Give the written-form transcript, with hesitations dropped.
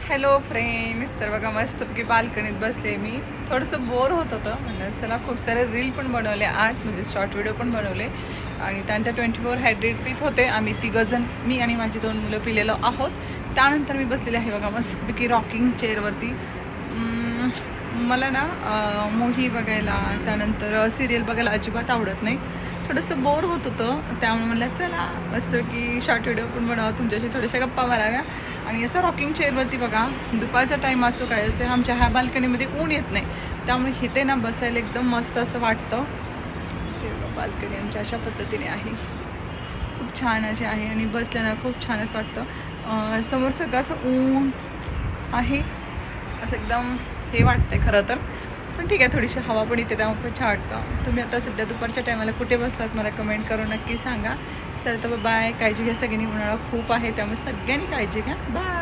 Hello friends, तर बघा मस्तपैकी बाल्कनीत बसले. मी थोडंसं बोर होत होतं, म्हणलं चला खूप सारे रील पण बनवले आज, म्हणजे शॉर्ट व्हिडिओ पण बनवले. आणि त्यानंतर 24 हायड्रेट पित होते आम्ही तिघंजण, मी आणि माझी 2 मुलं पिलेलो आहोत. त्यानंतर मी बसलेले आहे बघा मस्तपैकी रॉकिंग चेअरवरती. मला ना मूव्ही बघायला, त्यानंतर सिरियल बघायला अजिबात आवडत नाही. थोडंसं बोर होत होतं, त्यामुळे म्हणलं चला मस्तपैकी शॉर्ट व्हिडिओ पण बनावा, तुमच्याशी थोड्याशा गप्पा माराव्या. आणि असं रॉकिंग चेअरवरती बघा, दुपारचा टाईम असो काय असो, आमच्या ह्या बाल्कनीमध्ये ऊन येत नाही, त्यामुळे इथे ना बसायला एकदम मस्त असं वाटतं. ते बघा बाल्कनी आमच्या अशा पद्धतीने आहे, खूप छान अशी आहे आणि बसल्यानं खूप छान असं वाटतं. समोर सगळं असं ऊन आहे, असं एकदम हे वाटतंय खरं तर. पण ठीक आहे, थोडीशी हवा पण इथे, त्यामुळे पण छान वाटतं. तुम्ही आता सध्या दुपारच्या टायमाला कुठे बसतात मला कमेंट करून नक्की सांगा. चल तर बाय, काळजी घ्या सगळ्यांनी, उन्हाळा खूप आहे त्यामुळे सगळ्यांनी काळजी घ्या. बाय.